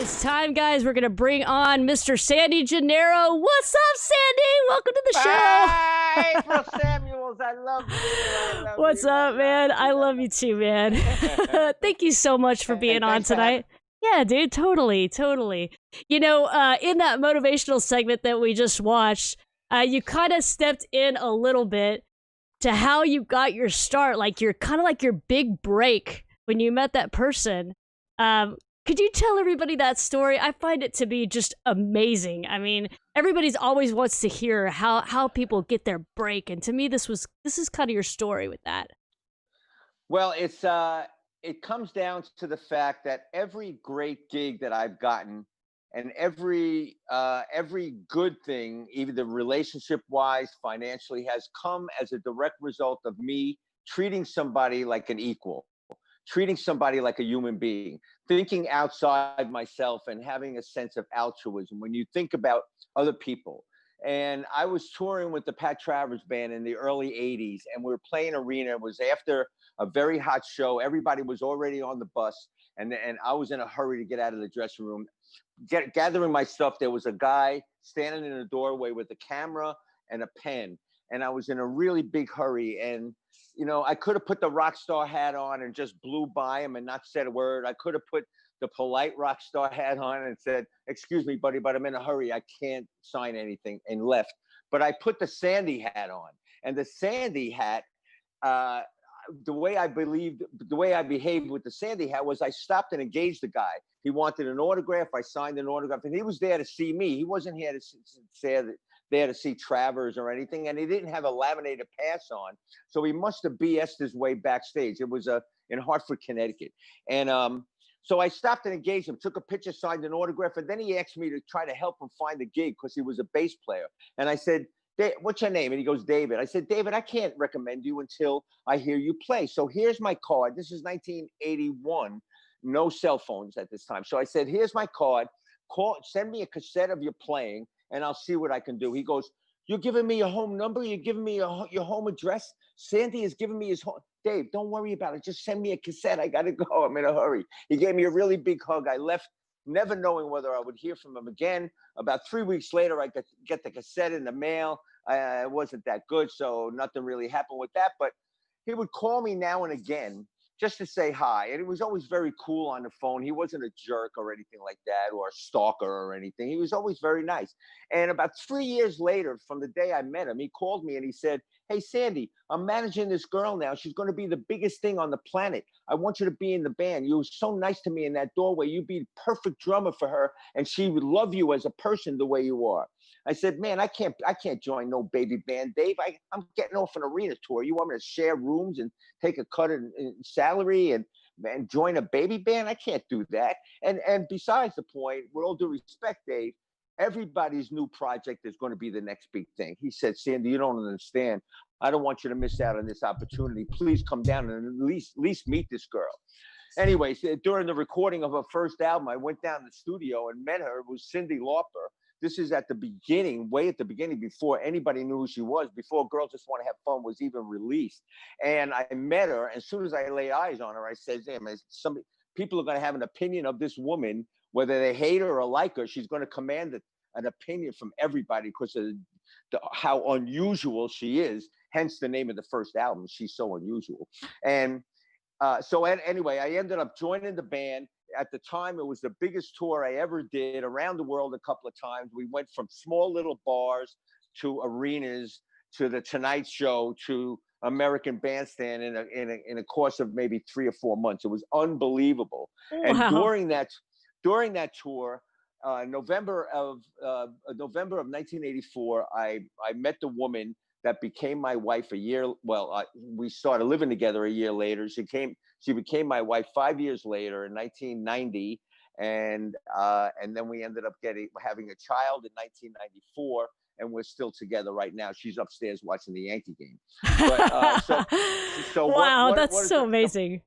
It's time, guys. We're going to bring on Mr. Cyndi Gennaro. What's up, Cyndi? Welcome to the show. Hi, April Samuels. I love you. What's up, man? I love you too, man. Thank you so much for being on tonight. Yeah, dude, totally. You know, in that motivational segment that we just watched, you kind of stepped in a little bit to how you got your start, like you're kind of like your big break when you met that person. Could you tell everybody that story? I find it to be just amazing. I mean, everybody's always wants to hear how people get their break, and to me, this is kind of your story with that. Well, it comes down to the fact that every great gig that I've gotten, and every good thing, either relationship wise, financially, has come as a direct result of me treating somebody like an equal, treating somebody like a human being, thinking outside myself and having a sense of altruism when you think about other people. And I was touring with the Pat Travers band in the early 80s, and we were playing arena. It was after a very hot show. Everybody was already on the bus, and I was in a hurry to get out of the dressing room. Gathering my stuff, there was a guy standing in the doorway with a camera and a pen, and I was in a really big hurry. And I could have put the rock star hat on and just blew by him and not said a word. I could have put the polite rock star hat on and said, "Excuse me, buddy, but I'm in a hurry. I can't sign anything," and left. But I put the Cyndi hat on, and the Cyndi hat, the way I behaved with the Cyndi hat was I stopped and engaged the guy. He wanted an autograph. I signed an autograph, and he was there to see me. He wasn't here to say that there to see Travers or anything, and he didn't have a laminated pass on, so he must have BS'd his way backstage. It was in Hartford, Connecticut, and so I stopped and engaged him, took a picture, signed an autograph, and then he asked me to try to help him find a gig because he was a bass player. And I said, "What's your name?" And he goes, "David." I said, "David, I can't recommend you until I hear you play. So here's my card." This is 1981, no cell phones at this time. So I said, "Here's my card. Send me a cassette of your playing, and I'll see what I can do." He goes, "You're giving me your home number? You're giving me your home address? Cyndi is giving me his home." "Dave, don't worry about it. Just send me a cassette. I got to go. I'm in a hurry." He gave me a really big hug. I left never knowing whether I would hear from him again. About 3 weeks later, I get the cassette in the mail. It wasn't that good, so nothing really happened with that. But he would call me now and again just to say hi. And he was always very cool on the phone. He wasn't a jerk or anything like that, or a stalker or anything. He was always very nice. And about 3 years later, from the day I met him, he called me and he said, "Hey, Cyndi, I'm managing this girl now. She's going to be the biggest thing on the planet. I want you to be in the band. You were so nice to me in that doorway. You'd be the perfect drummer for her, and she would love you as a person the way you are." I said, "Man, I can't join no baby band, Dave. I'm getting off an arena tour. You want me to share rooms and take a cut in salary and join a baby band? I can't do that." And besides the point, with all due respect, Dave, everybody's new project is going to be the next big thing. He said, "Cyndi, you don't understand. I don't want you to miss out on this opportunity. Please come down and at least meet this girl." Anyways, during the recording of her first album, I went down to the studio and met her. It was Cyndi Lauper. This is at the beginning, way at the beginning, before anybody knew who she was, before Girls Just Want to Have Fun was even released. And I met her. And as soon as I laid eyes on her, I said, "Damn, people are going to have an opinion of this woman, whether they hate her or like her. She's going to command an opinion from everybody because of how unusual she is." Hence the name of the first album. She's so unusual. And anyway, I ended up joining the band. At the time, it was the biggest tour I ever did, around the world a couple of times. We went from small little bars to arenas to the Tonight Show to American Bandstand in a course of maybe 3 or 4 months. It was unbelievable. Wow. And during that tour, November of 1984, I met the woman that became my wife a year. Well, we started living together a year later. She became my wife 5 years later in 1990, and then we ended up having a child in 1994, and we're still together right now. She's upstairs watching the Yankee game. But, wow, that's so amazing.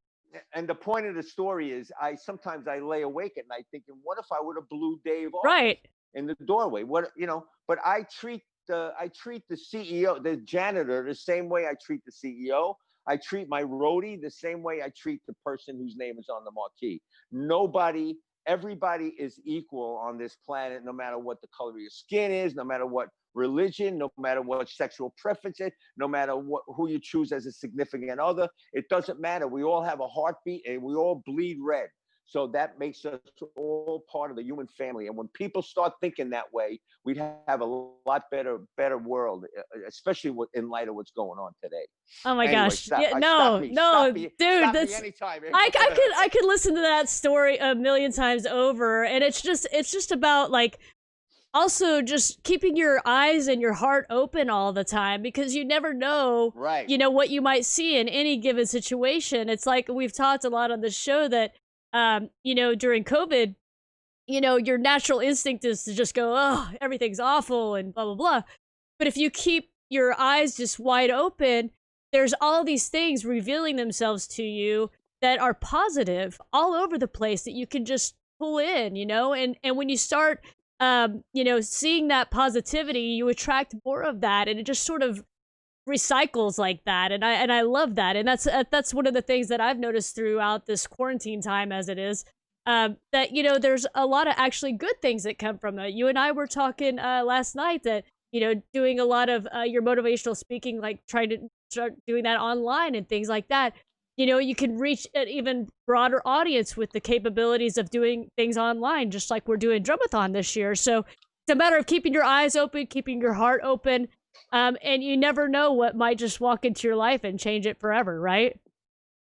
And the point of the story is, sometimes I lay awake at night thinking, what if I would have blew Dave off Right. in the doorway? But I treat the CEO, the janitor, the same way I treat the CEO. I treat my roadie the same way I treat the person whose name is on the marquee. Nobody everybody is equal on this planet, no matter what the color of your skin is, no matter what religion, no matter what sexual preference is, no matter who you choose as a significant other. It doesn't matter. We all have a heartbeat and we all bleed red. So that makes us all part of the human family. And when people start thinking that way, we'd have a lot better world, especially in light of what's going on today. Oh my Anyway, gosh! stop, Yeah, stop me, dude, stop that's me anytime. I could listen to that story a million times over, and it's just about like also just keeping your eyes and your heart open all the time, because you never know, Right. you know, what you might see in any given situation. It's like we've talked a lot on the show that, you know, during COVID, you know, your natural instinct is to just go, oh, everything's awful and blah, blah, blah. But if you keep your eyes just wide open, there's all these things revealing themselves to you that are positive all over the place that you can just pull in, you know? And when you start, you know, seeing that positivity, you attract more of that, and it just sort of recycles like that. And I love that. And that's one of the things that I've noticed throughout this quarantine time as it is, that, you know, there's a lot of actually good things that come from it. You and I were talking last night that, you know, doing a lot of your motivational speaking, like trying to start doing that online and things like that, you know, you can reach an even broader audience with the capabilities of doing things online, just like we're doing Drumathon this year. So it's a matter of keeping your eyes open, keeping your heart open, and you never know what might just walk into your life and change it forever, right?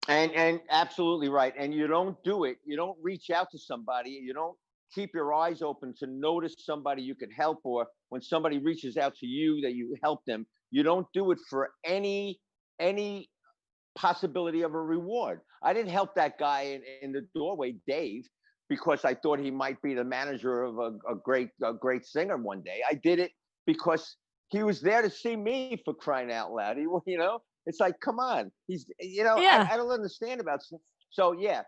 And absolutely right. And you don't do it. You don't reach out to somebody. You don't keep your eyes open to notice somebody you could help, or when somebody reaches out to you that you help them. You don't do it for any possibility of a reward. I didn't help that guy in the doorway, Dave, because I thought he might be the manager of a great singer one day. I did it because he was there to see me, for crying out loud. He, you know, it's like, come on. He's, you know, Yeah. I don't understand about. So yeah,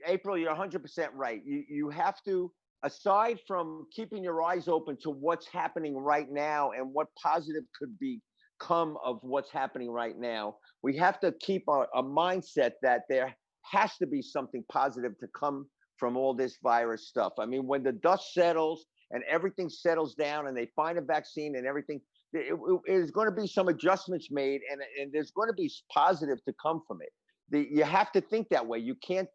April, you're 100% right. You have to, aside from keeping your eyes open to what's happening right now and what positive could become of what's happening right now, we have to keep a mindset that there has to be something positive to come from all this virus stuff. I mean, when the dust settles and everything settles down and they find a vaccine and everything, there's going to be some adjustments made, and there's going to be positive to come from it. You have to think that way. You can't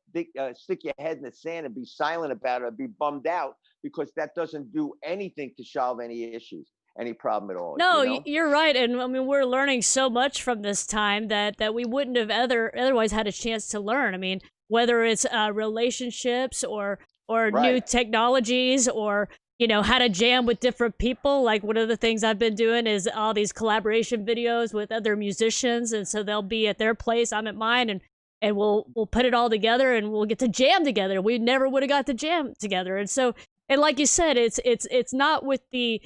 stick your head in the sand and be silent about it or be bummed out, because that doesn't do anything to solve any issues, any problem at all. No, you know? you're right. And I mean, we're learning so much from this time that we wouldn't have otherwise had a chance to learn. I mean, whether it's relationships or new Right. technologies, or, you know, how to jam with different people. Like one of the things I've been doing is all these collaboration videos with other musicians. And so they'll be at their place, I'm at mine, and we'll put it all together and we'll get to jam together. We never would have got to jam together. And so, and like you said, it's not with the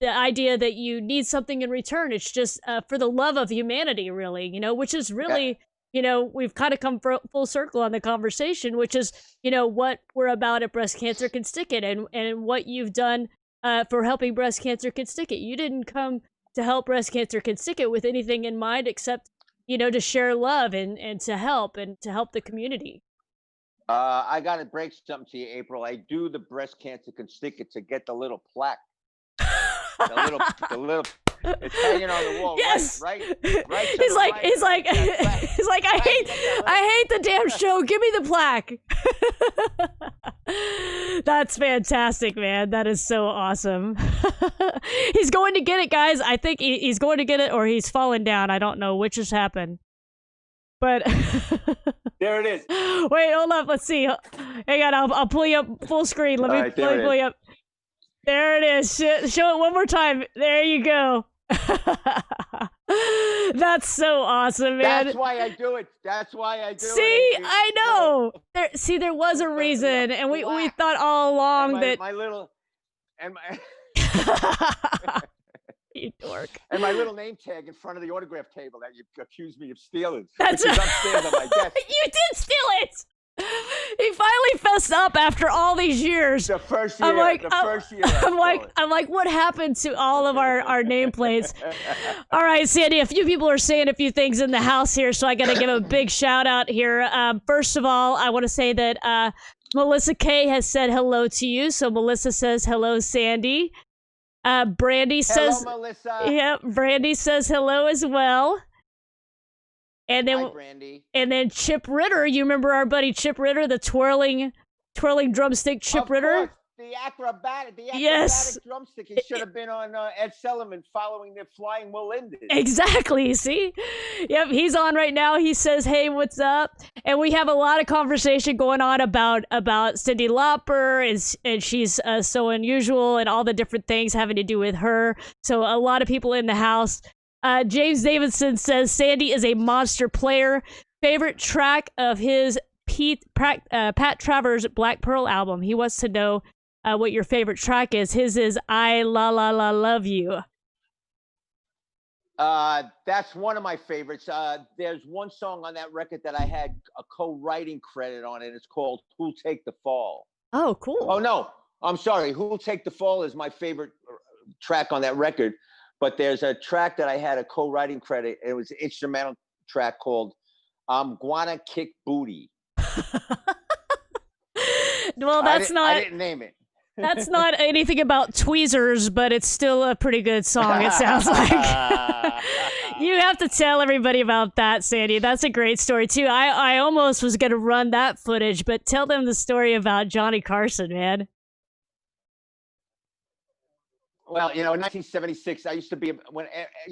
idea that you need something in return. It's just for the love of humanity, really, you know, which is really, you know, we've kind of come full circle on the conversation, which is, you know, what we're about at Breast Cancer Can Stick It, and what you've done for helping Breast Cancer Can Stick It. You didn't come to help Breast Cancer Can Stick It with anything in mind except, you know, to share love and to help the community. I got to break something to you, April. I do the Breast Cancer Can Stick It to get the little plaque. the little, it's hanging on the wall. Yes. Right. He's like, I hate the damn show. Give me the plaque. That's fantastic, man. That is so awesome. He's going to get it, guys. I think he's going to get it, or he's fallen down. I don't know which has happened. But there it is. Wait, hold up. Let's see. Hang on. I'll pull you up full screen. Let me pull you up. There it is. Show it one more time. There you go. That's so awesome, man. That's why I do it. See, I know. There was a reason, and we thought all along that my little and my you dork. And my little name tag in front of the autograph table that you accused me of stealing. That's which is upstairs on my desk. You did steal it. He finally fessed up after all these years. The first year. I'm like, I'm like, what happened to all of our nameplates? All right, Cyndi, a few people are saying a few things in the house here, so I got to give a big shout out here. First of all, I want to say that Melissa K has said hello to you. So Melissa says hello, Cyndi. Brandy Hello, says, Melissa. yep, Brandy says hello as well. And Hi, then Brandy. and then Chip Ritter, you remember our buddy Chip Ritter, the twirling drumstick Chip Of Ritter? course, the acrobatic Yes. drumstick. He should have been on Ed Sullivan following the Flying Melendez. Exactly. See? Yep, he's on right now. He says, "Hey, what's up?" And we have a lot of conversation going on about Cyndi Lauper, and she's so unusual, and all the different things having to do with her. So a lot of people in the house. James Davidson says Cyndi is a monster player. Favorite track of his Pat Travers' Black Pearl album. He wants to know what your favorite track is. His is "I La La La Love You." That's one of my favorites. There's one song on that record that I had a co-writing credit on it. It's called "Who'll Take the Fall." Oh, cool. Oh no, I'm sorry. "Who'll Take the Fall" is my favorite track on that record. But there's a track that I had a co-writing credit. It was an instrumental track called "I'm Gonna Kick Booty." Well, I didn't name it. That's not anything about tweezers, but it's still a pretty good song, it sounds like. You have to tell everybody about that, Cyndi. That's a great story, too. I almost was going to run that footage, but tell them the story about Johnny Carson, man. Well, in 1976, I used to be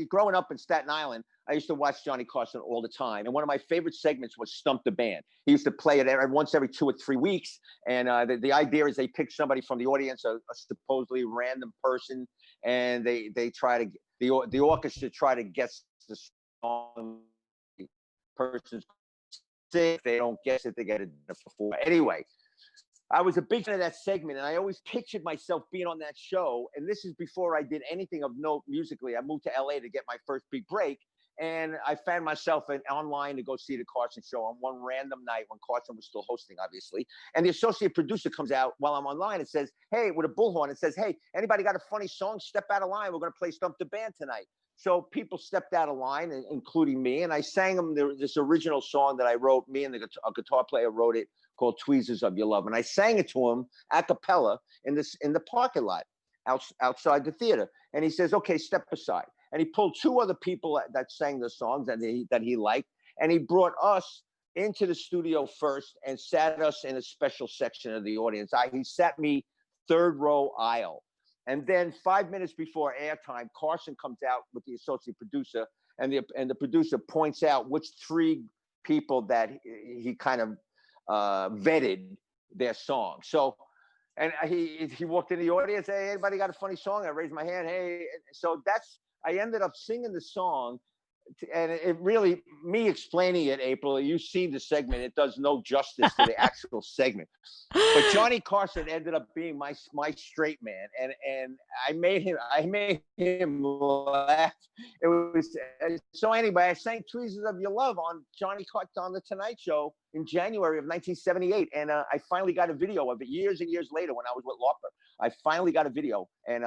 growing up in Staten Island. I used to watch Johnny Carson all the time, and one of my favorite segments was "Stump the Band." He used to play it once every 2 or 3 weeks, and the idea is they pick somebody from the audience, a supposedly random person, and they try to the orchestra try to guess the song the person's sing. If they don't guess it, they get it before. Anyway, I was a big fan of that segment, and I always pictured myself being on that show. And this is before I did anything of note musically. I moved to LA to get my first big break, and I found myself online to go see the Carson show on one random night when Carson was still hosting, obviously. And the associate producer comes out while I'm online and says, "Hey," with a bullhorn, and says, "Hey, anybody got a funny song? Step out of line. We're going to play Stump the Band tonight." So people stepped out of line, including me, and I sang them this original song that I wrote. Me and a guitar player wrote it, called "Tweezers of Your Love," and I sang it to him a cappella in the parking lot outside the theater. And he says, "Okay, step aside." And he pulled 2 other people that sang the songs that he liked, and he brought us into the studio first and sat us in a special section of the audience. He sat me 3rd row aisle. And then 5 minutes before airtime, Carson comes out with the associate producer, and the producer points out which 3 people that he kind of vetted their song. So, and he walked in the audience. "Hey, anybody got a funny song?" I raised my hand. "Hey," so I ended up singing the song, and it really, me explaining it, April, you see the segment, it does no justice to the actual segment. But Johnny Carson ended up being my straight man, and I made him laugh. It was so anyway. I sang "Tweezers of Your Love" on Johnny Carson on the Tonight Show in January of 1978, and I finally got a video of it years and years later when I was with Lauper. I finally got a video, and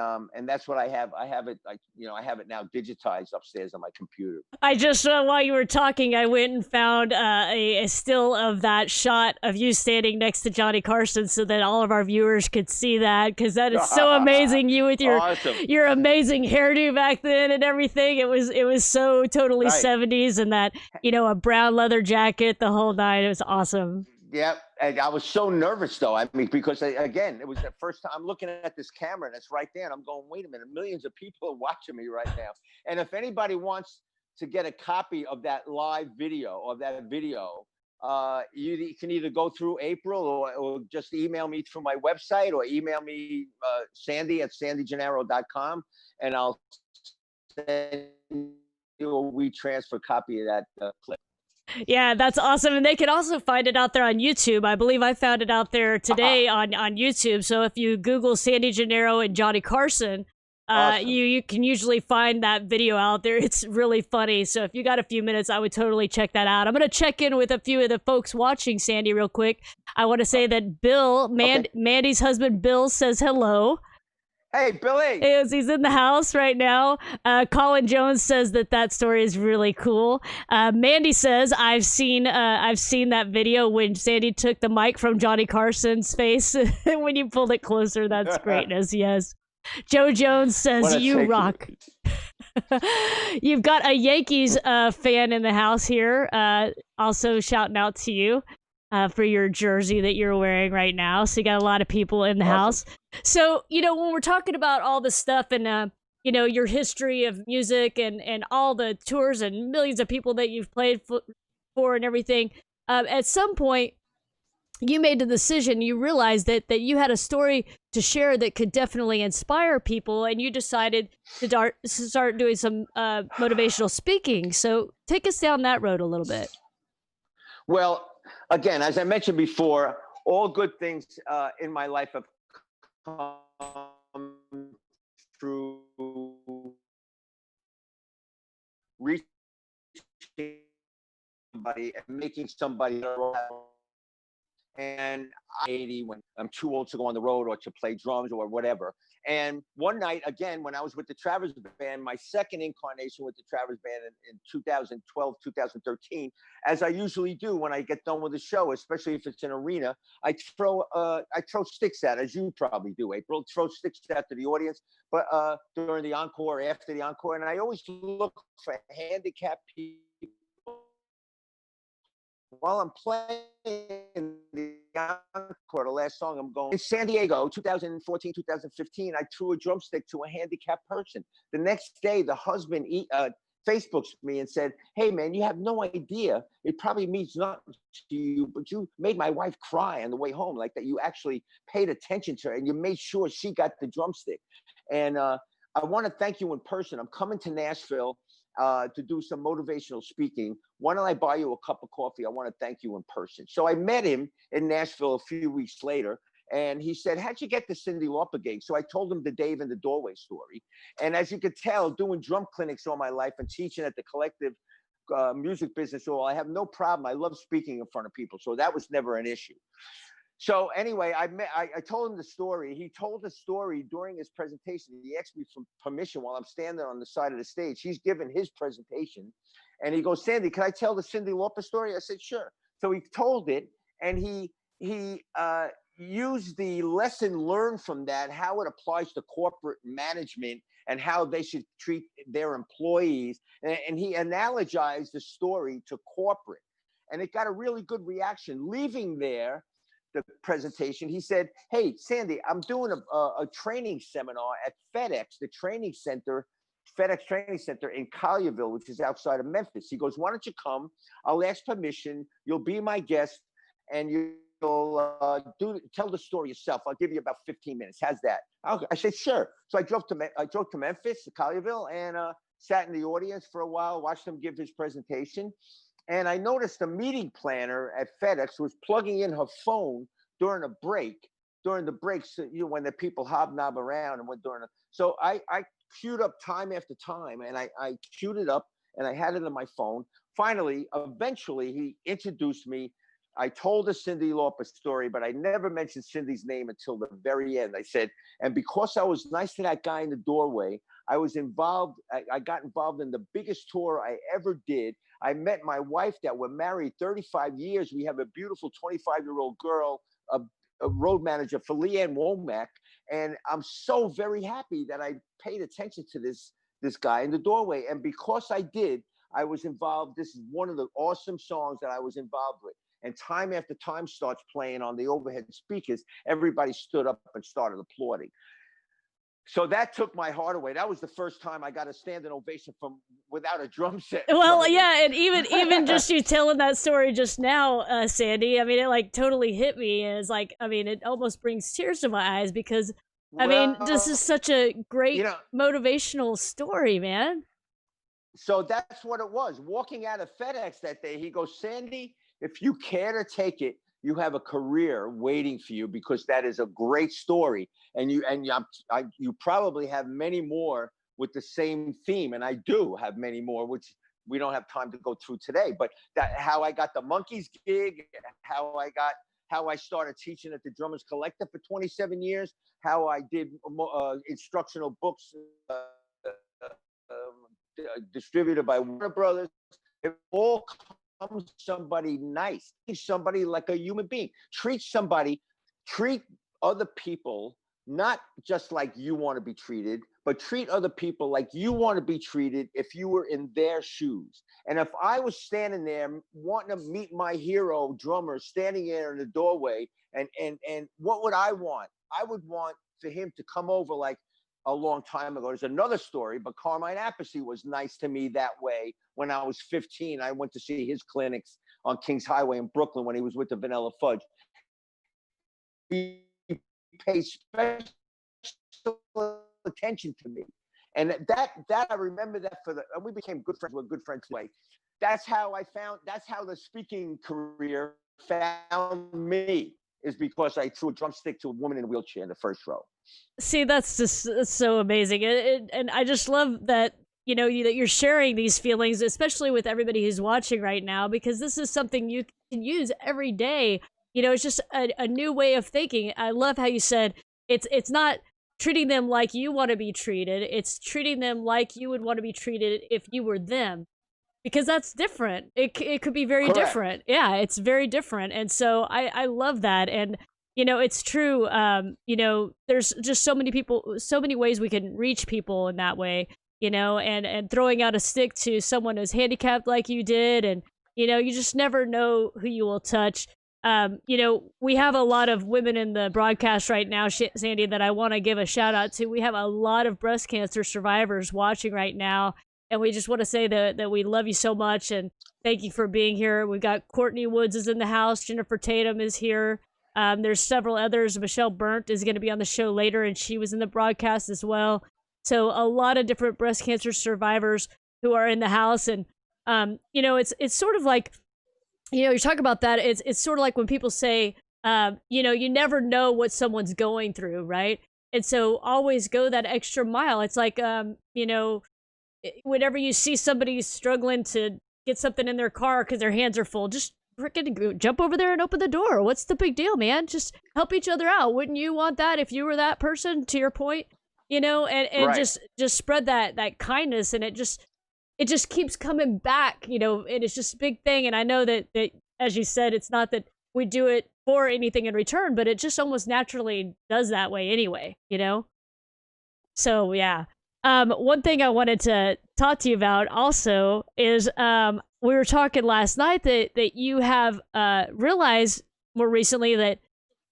that's what I have. I have it, I have it now digitized upstairs on my computer. I just, while you were talking, I went and found a still of that shot of you standing next to Johnny Carson so that all of our viewers could see that, because that is so amazing. You with Awesome. your amazing hairdo back then and everything. It was so totally Right. 70s, and that, a brown leather jacket the whole night. It was awesome. Yeah, and I was so nervous though. I mean, because again, it was the first time I'm looking at this camera and it's right there, and I'm going, "Wait a minute, millions of people are watching me right now." And if anybody wants to get a copy of that live video you can either go through April or just email me through my website, or email me Cyndi at cyndigennaro.com, and I'll send you a WeTransfer copy of that clip. Yeah, that's awesome. And they can also find it out there on YouTube. I believe I found it out there today on YouTube. So if you Google Cyndi Gennaro and Johnny Carson, Awesome. you can usually find that video out there. It's really funny. So if you got a few minutes, I would totally check that out. I'm going to check in with a few of the folks watching, Cyndi, real quick. I want to say that Bill, Mandy's husband, Bill, says hello. Hey, Billy. He's in the house right now. Colin Jones says that story is really cool. Mandy says I've seen that video when Cyndi took the mic from Johnny Carson's face when you pulled it closer. That's greatness. Yes. Joe Jones says you rock. You've got a Yankees fan in the house here. Also shouting out to you. For your jersey that you're wearing right now. So you got a lot of people in the house. So, when we're talking about all this stuff and, your history of music and all the tours and millions of people that you've played for and everything, at some point, you made the decision, you realized that you had a story to share that could definitely inspire people, and you decided to start doing some motivational speaking. So take us down that road a little bit. Well, again, as I mentioned before, all good things in my life have come through reaching somebody and making somebody. And I'm 80 when I'm too old to go on the road or to play drums or whatever. And one night, again, when I was with the Travers Band, my second incarnation with the Travers Band in 2012, 2013, as I usually do when I get done with a show, especially if it's an arena, I throw sticks out, as you probably do, April, throw sticks out to the audience, but during the encore, after the encore, and I always look for handicapped people while I'm playing the encore, the last song I'm going in San Diego, 2014, 2015, I threw a drumstick to a handicapped person. The next day, the husband Facebooks me and said, "Hey man, you have no idea. It probably means nothing to you, but you made my wife cry on the way home, like that you actually paid attention to her and you made sure she got the drumstick." And I want to thank you in person. I'm coming to Nashville to do some motivational speaking. Why don't I buy you a cup of coffee? I want to thank you in person. So I met him in Nashville a few weeks later, and he said, "How'd you get the Cyndi Lauper gig?" So I told him the Dave in the Doorway story. And as you could tell, doing drum clinics all my life and teaching at the Collective Music Business Hall, I have no problem. I love speaking in front of people. So that was never an issue. So anyway, I told him the story. He told the story during his presentation. He asked me for permission while I'm standing on the side of the stage. He's giving his presentation, and he goes, "Cyndi, can I tell the Cyndi Lauper story?" I said, "Sure." So he told it, and he used the lesson learned from that, how it applies to corporate management and how they should treat their employees, and he analogized the story to corporate, and it got a really good reaction. Leaving the presentation, he said, "Hey, Cyndi, I'm doing a training seminar at FedEx, the training center, FedEx training center in Collierville, which is outside of Memphis." He goes, "Why don't you come? I'll ask permission. You'll be my guest, and you'll tell the story yourself. I'll give you about 15 minutes. How's that?" I said, "Sure." So I drove to Memphis, to Collierville, and sat in the audience for a while, watched him give his presentation. And I noticed the meeting planner at FedEx was plugging in her phone during a break, during the breaks, when the people hobnob around and went during. So I queued up time after time, and I queued it up, and I had it on my phone. Finally, eventually, he introduced me. I told the Cyndi Lauper story, but I never mentioned Cyndi's name until the very end. I said, and because I was nice to that guy in the doorway, I was involved. I got involved in the biggest tour I ever did. I met my wife that we're married 35 years. We have a beautiful 25-year-old girl, a road manager for Leanne Womack. And I'm so very happy that I paid attention to this guy in the doorway. And because I did, I was involved. This is one of the awesome songs that I was involved with. And time after time starts playing on the overhead speakers. Everybody stood up and started applauding. So that took my heart away. That was the first time I got a standing ovation from without a drum set. Well, yeah, and even just you telling that story just now, Cyndi, I mean, it like totally hit me. It's like, I mean, it almost brings tears to my eyes because, I mean, this is such a great motivational story, man. So that's what it was. Walking out of FedEx that day, he goes, "Cyndi, if you care to take it, you have a career waiting for you because that is a great story, and you probably have many more with the same theme, and I do have many more, which we don't have time to go through today. But that how I got the Monkees gig, how how I started teaching at the Drummers Collective for 27 years, how I did instructional books distributed by Warner Brothers. It all comes somebody nice, somebody like a human being. Treat other people not just like you want to be treated, but treat other people like you want to be treated if you were in their shoes. And if I was standing there wanting to meet my hero drummer, standing there in the doorway, and what would I want? I would want for him to come over like a long time ago. There's another story, but Carmine Appice was nice to me that way when I was 15. I went to see his clinics on Kings Highway in Brooklyn when he was with the Vanilla Fudge. He paid special attention to me, and that I remember that and we became good friends. We're good friends today. That's how the speaking career found me, is because I threw a drumstick to a woman in a wheelchair in the first row. See, that's so amazing, and I just love that, that you're sharing these feelings, especially with everybody who's watching right now, because this is something you can use every day. It's just a new way of thinking. I love how you said it's not treating them like you want to be treated. It's treating them like you would want to be treated if you were them, because that's different. It could be very Correct. different. Yeah, it's very different. And so I love that. And, it's true. There's just so many people, so many ways we can reach people in that way, and throwing out a stick to someone who's handicapped like you did. And, you just never know who you will touch. We have a lot of women in the broadcast right now, Cyndi, that I want to give a shout out to. We have a lot of breast cancer survivors watching right now. And we just want to say that we love you so much and thank you for being here. We've got Courtney Woods is in the house. Jennifer Tatum is here. There's several others. Michelle Burnt is going to be on the show later, and she was in the broadcast as well. So a lot of different breast cancer survivors who are in the house. And, it's sort of like, you talk about that. It's sort of like when people say, you never know what someone's going through, right? And so always go that extra mile. It's like, whenever you see somebody struggling to get something in their car because their hands are full, just freaking jump over there and open the door. What's the big deal, man? Just help each other out. Wouldn't you want that if you were that person, to your point? And Right. just spread that kindness, and it just keeps coming back, and it's just a big thing. And I know that as you said, it's not that we do it for anything in return, but it just almost naturally does that way anyway, So yeah. One thing I wanted to talk to you about also is we were talking last night that you have realized more recently that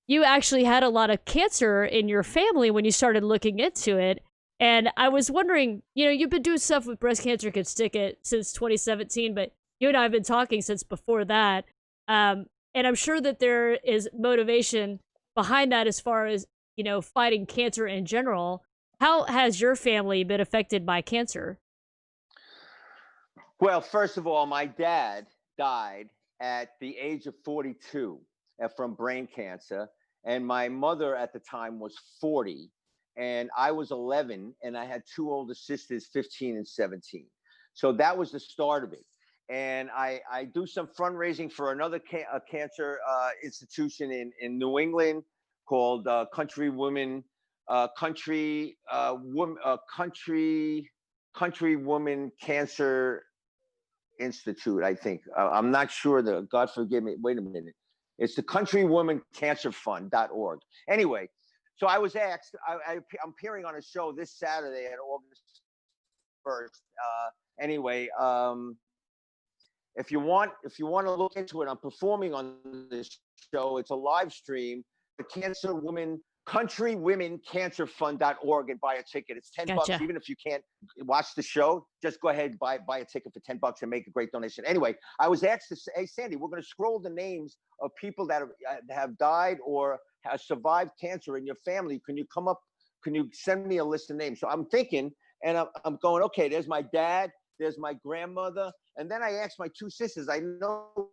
you actually had a lot of cancer in your family when you started looking into it. And I was wondering, you've been doing stuff with Breast Cancer Could Stick It since 2017, but you and I have been talking since before that. And I'm sure that there is motivation behind that as far as, fighting cancer in general. How has your family been affected by cancer? Well, first of all, my dad died at the age of 42 from brain cancer. And my mother at the time was 40. And I was 11. And I had two older sisters, 15 and 17. So that was the start of it. And I do some fundraising for another cancer institution in New England called Country Women Woman Cancer Institute, I think. I'm not sure. God forgive me. Wait a minute. It's the countrywomancancerfund.org. Anyway, so I was asked. I'm appearing on a show this Saturday at August 1st. Anyway, if you want to look into it, I'm performing on this show. It's a live stream. The Cancer Woman. countrywomencancerfund.org and buy a ticket. It's $10. Gotcha. Even if you can't watch the show, just go ahead and buy a ticket for $10 and make a great donation. Anyway, I was asked to say, hey, Cyndi, we're going to scroll the names of people that have died or have survived cancer in your family. Can you send me a list of names? So I'm thinking, and I'm going, okay, there's my dad, there's my grandmother. And then I asked my two sisters, I know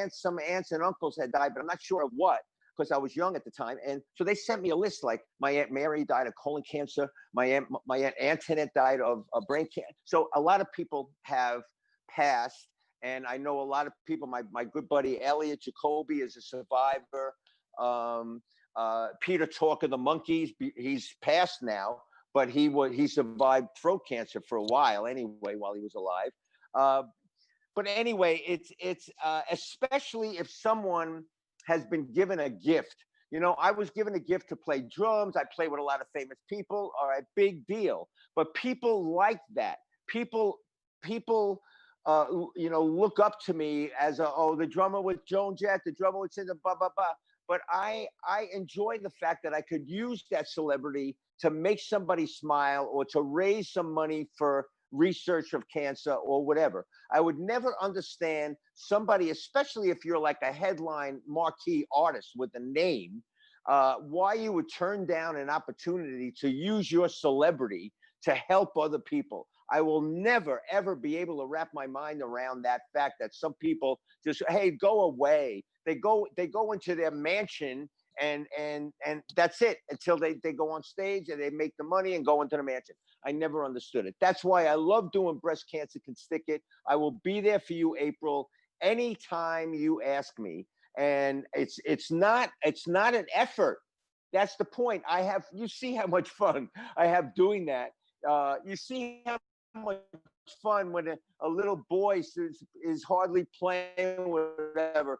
some aunts and uncles had died, but I'm not sure of what, because I was young at the time. And so they sent me a list, like my Aunt Mary died of colon cancer. My Aunt Antoinette died of brain cancer. So a lot of people have passed. and I know a lot of people. My good buddy Elliot Jacoby is a survivor. Um, Peter Talk of the Monkeys, he's passed now, but he survived throat cancer for a while anyway while he was alive. Uh, but anyway, it's especially if someone has been given a gift. You know, I was given a gift to play drums. I play with a lot of famous people. All right, big deal. But people like that. People, look up to me as the drummer with Joan Jett, the drummer with Cyndi, blah blah blah. But I enjoy the fact that I could use that celebrity to make somebody smile or to raise some money for research of cancer or whatever. I would never understand somebody, especially if you're like a headline marquee artist with a name, why you would turn down an opportunity to use your celebrity to help other people. I will never ever be able to wrap my mind around that fact that some people just, hey, go away. They go into their mansion and that's it until they go on stage and they make the money and go into the mansion. I never understood it. That's why I love doing Breast Cancer Can Stick It. I will be there for you, April, anytime you ask me. And it's not an effort. That's the point. You see how much fun I have doing that. You see how much fun when a little boy is hardly playing, whatever.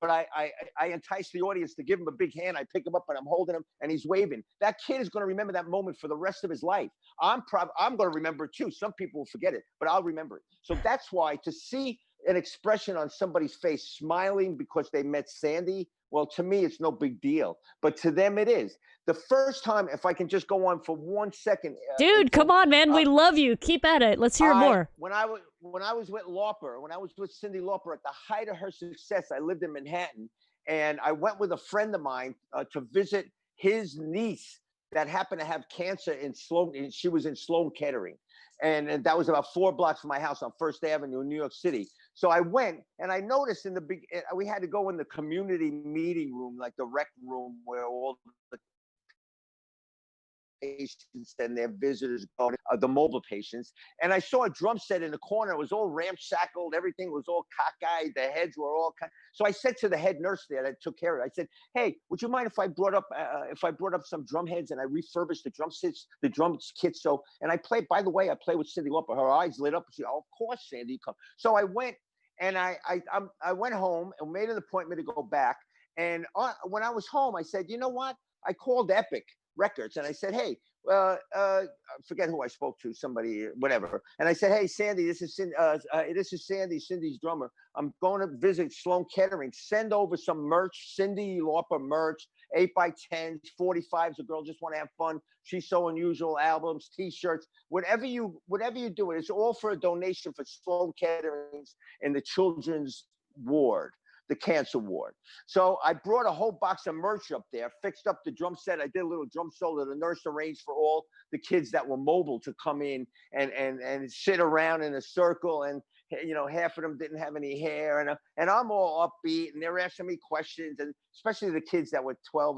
But I entice the audience to give him a big hand. I pick him up and I'm holding him and he's waving. That kid is going to remember that moment for the rest of his life. I'm going to remember it too. Some people will forget it, but I'll remember it. So that's why to see an expression on somebody's face smiling because they met Cyndi, well, to me, it's no big deal. But to them, it is. The first time, if I can just go on for 1 second, Dude, April, come on, man. We love you. Keep at it. Let's hear more. When I was with Lauper, when I was with Cyndi Lauper at the height of her success, I lived in Manhattan, and I went with a friend of mine to visit his niece that happened to have cancer in Sloan. She was in Sloan Kettering, and that was about 4 blocks from my house on First Avenue in New York City. So I went, and I noticed we had to go in the community meeting room, like the rec room where all the patients and their visitors go, the mobile patients. And I saw a drum set in the corner. It was all ramshackled. Everything was all cockeyed. The heads were all. So I said to the head nurse there that took care of it, I said, "Hey, would you mind if I brought up some drum heads and I refurbished the drum sets, the drum kits?" So, and I played. By the way, I played with Cyndi Lauper. Her eyes lit up. She, "Oh, of course, Sandy, come." So I went and I went home and made an appointment to go back. And when I was home, I said, "You know what?" I called Epic Records and I said, "Hey, I forget who I spoke to, somebody, whatever." And I said, "Hey, Sandy, this is Sandy, Cyndi's drummer. I'm going to visit Sloan Kettering. Send over some merch, Cyndi Lauper merch, 8x10s, 45s. A girl just want to have fun. She's so unusual. Albums, T-shirts, whatever you do. It's all for a donation for Sloan Kettering's in the children's ward, the cancer ward." So I brought a whole box of merch up there, fixed up the drum set. I did a little drum solo. The nurse arranged for all the kids that were mobile to come in and sit around in a circle. And half of them didn't have any hair. And I'm all upbeat, and they're asking me questions, and especially the kids that were 12,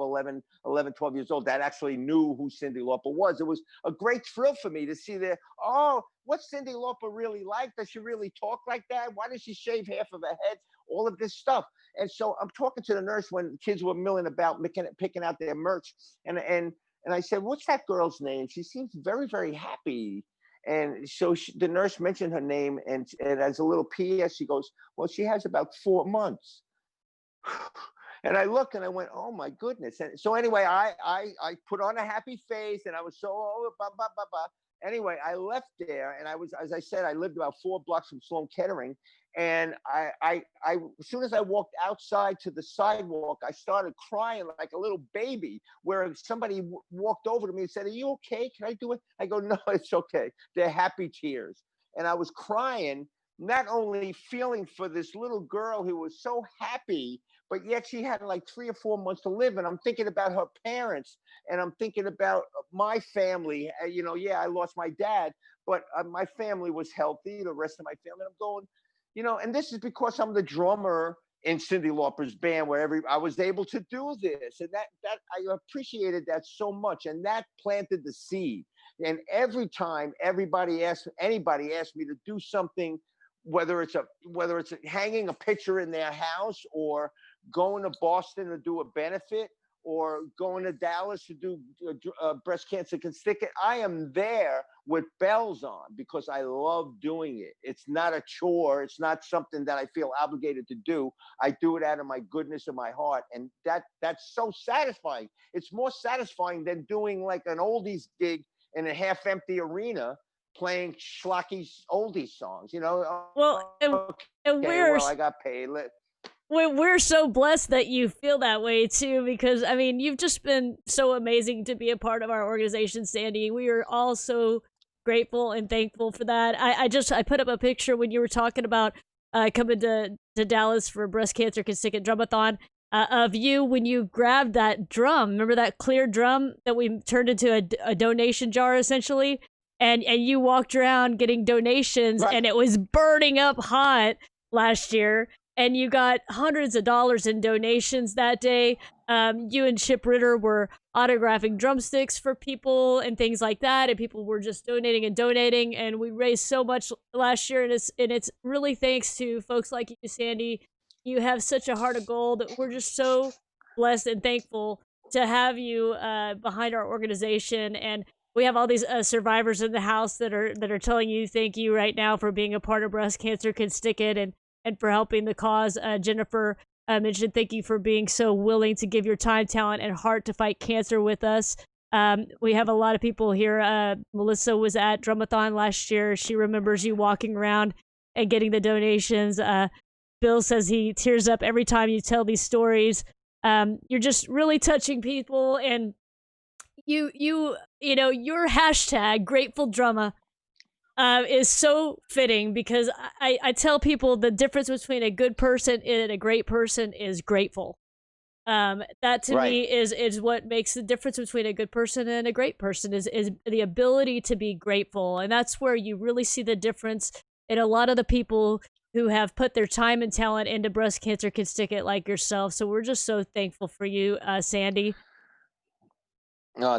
12 years old that actually knew who Cyndi Lauper was. It was a great thrill for me to see what's Cyndi Lauper really like? Does she really talk like that? Why does she shave half of her head? All of this stuff. And so I'm talking to the nurse when kids were milling about, picking out their merch. And I said, "What's that girl's name? She seems very, very happy." And so the nurse mentioned her name, and as a little PS, she goes, "Well, she has about 4 months." And I looked and I went, "Oh my goodness." And so anyway, I put on a happy face and I was so, blah, blah, blah, blah. Anyway, I left there and as I said, I lived about 4 blocks from Sloan Kettering. And as soon as I walked outside to the sidewalk, I started crying like a little baby, where somebody walked over to me and said, "Are you okay? Can I do it?" I go, "No, it's okay." They're happy tears. And I was crying, not only feeling for this little girl who was so happy, but yet she had like 3 or 4 months to live. And I'm thinking about her parents, and I'm thinking about my family. Yeah, I lost my dad, but my family was healthy, the rest of my family. I'm going, and this is because I'm the drummer in Cyndi Lauper's band, where I was able to do this, and that I appreciated that so much, and that planted the seed. And every time anybody asked me to do something whether it's hanging a picture in their house, or going to Boston to do a benefit, or going to Dallas to do breast cancer can stick it. I am there with bells on because I love doing it. It's not a chore. It's not something that I feel obligated to do. I do it out of my goodness of my heart, and that's so satisfying. It's more satisfying than doing like an oldies gig in a half-empty arena playing schlocky oldies songs. Well, and Okay, well, I got paid. we're so blessed that you feel that way too, because I mean, you've just been so amazing to be a part of our organization, Sandy. We are all so grateful and thankful for that. I put up a picture when you were talking about coming to Dallas for breast cancer constituent drumathon, of you when you grabbed that drum. Remember that clear drum that we turned into a donation jar essentially, and you walked around getting donations, Right. and it was burning up hot last year, and you got hundreds of dollars in donations that day. You and Chip Ritter were autographing drumsticks for people and things like that, and people were just donating, and we raised so much last year, and it's really thanks to folks like you, Sandy. You have such a heart of gold. We're just so blessed and thankful to have you behind our organization, and we have all these survivors in the house that are telling you thank you right now for being a part of Breast Cancer Can Stick It, and for helping the cause. Jennifer mentioned thank you for being so willing to give your time, talent, and heart to fight cancer with us. We have a lot of people here. Melissa was at Drumathon last year. She remembers you walking around and getting the donations. Bill says he tears up every time you tell these stories. You're just really touching people, and you know your hashtag Grateful Drumma is so fitting, because I tell people the difference between a good person and a great person is grateful. That to Right. me is what makes the difference between a good person and a great person is the ability to be grateful, and that's where you really see the difference in a lot of the people who have put their time and talent into Breast Cancer Can Stick It, like yourself. So we're just so thankful for you, Sandy.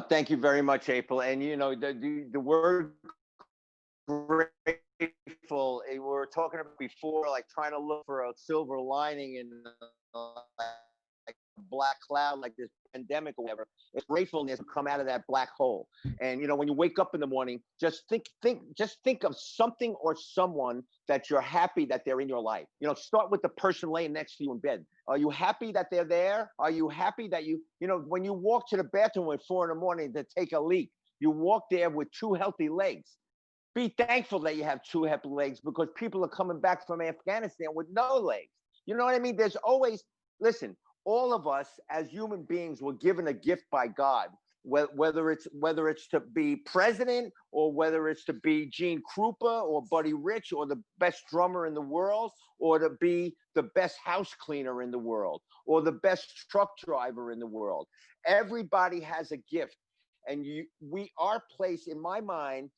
Thank you very much, April. And the word grateful, we were talking about before, like trying to look for a silver lining in like a black cloud, like this pandemic or whatever. It's gratefulness to come out of that black hole. And when you wake up in the morning, just think of something or someone that you're happy that they're in your life. Start with the person laying next to you in bed. Are you happy that they're there? Are you happy that when you walk to the bathroom at 4 a.m. to take a leak, you walk there with two healthy legs? Be thankful that you have two healthy legs, because people are coming back from Afghanistan with no legs. You know what I mean? There's always, listen, all of us as human beings were given a gift by God, whether it's to be president, or whether it's to be Gene Krupa or Buddy Rich, or the best drummer in the world, or to be the best house cleaner in the world, or the best truck driver in the world. Everybody has a gift, and our place, in my mind,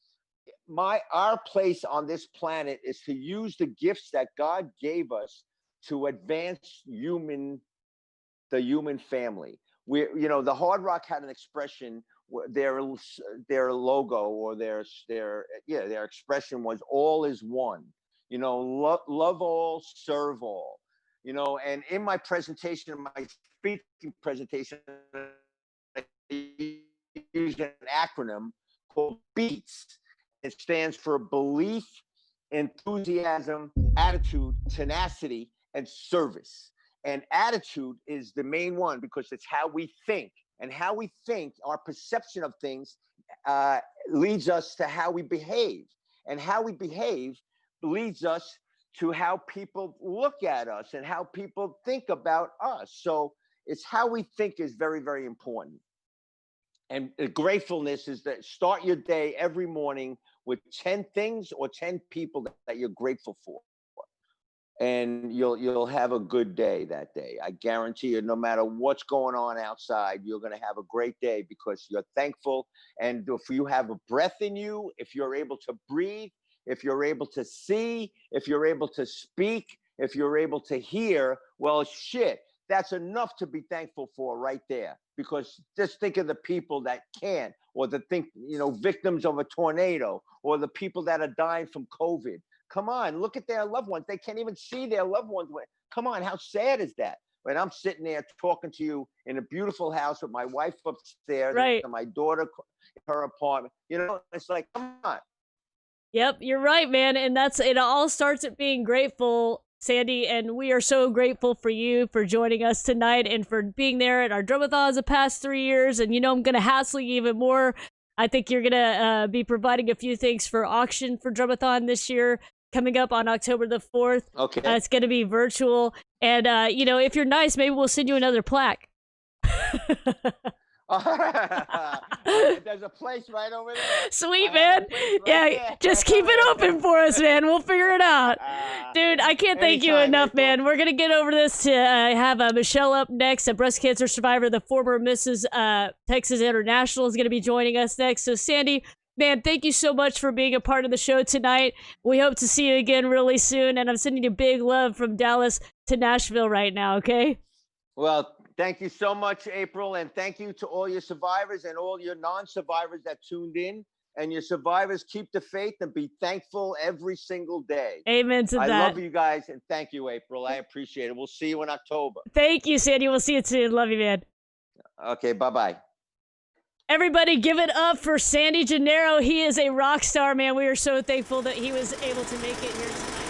our place on this planet is to use the gifts that God gave us to advance the human family. The Hard Rock had an expression. Their logo, or their expression was "all is one." Love all, serve all. And in my presentation, my speaking presentation, I used an acronym called BEATS. It stands for belief, enthusiasm, attitude, tenacity, and service. And attitude is the main one, because it's how we think. And how we think, our perception of things, leads us to how we behave. And how we behave leads us to how people look at us and how people think about us. So it's how we think is very, very important. And gratefulness is that start your day every morning with 10 things or 10 people that you're grateful for. And you'll have a good day that day. I guarantee you, no matter what's going on outside, you're going to have a great day because you're thankful. And if you have a breath in you, if you're able to breathe, if you're able to see, if you're able to speak, if you're able to hear, well, shit, that's enough to be thankful for right there. Because just think of the people that can't, or victims of a tornado, or the people that are dying from COVID. Come on, look at their loved ones. They can't even see their loved ones. Come on, how sad is that? When I'm sitting there talking to you in a beautiful house with my wife upstairs Right. and my daughter, her apartment. You know, it's like, come on. Yep, you're right, man. And it all starts at being grateful, Cyndi. And we are so grateful for you for joining us tonight and for being there at our drumathons the past 3 years. And I'm going to hassle you even more. I think you're going to be providing a few things for auction for drumathon this year, coming up on October the 4th. Okay. It's going to be virtual. And, if you're nice, maybe we'll send you another plaque. There's a place right over there. Sweet, man. Yeah, just keep it open for us, man. We'll figure it out. Dude, I can't thank you enough, man. We're going to get over this to have Michelle up next, a breast cancer survivor, the former Mrs. Texas International is going to be joining us next. So, Cyndi, man, thank you so much for being a part of the show tonight. We hope to see you again really soon, and I'm sending you big love from Dallas to Nashville right now, okay? Well, thank you so much, April, and thank you to all your survivors and all your non-survivors that tuned in. And your survivors, keep the faith and be thankful every single day. Amen to that. I love you guys, and thank you, April. I appreciate it. We'll see you in October. Thank you, Cyndi. We'll see you soon. Love you, man. Okay, bye-bye. Everybody give it up for Cyndi Gennaro. He is a rock star, man. We are so thankful that he was able to make it here tonight.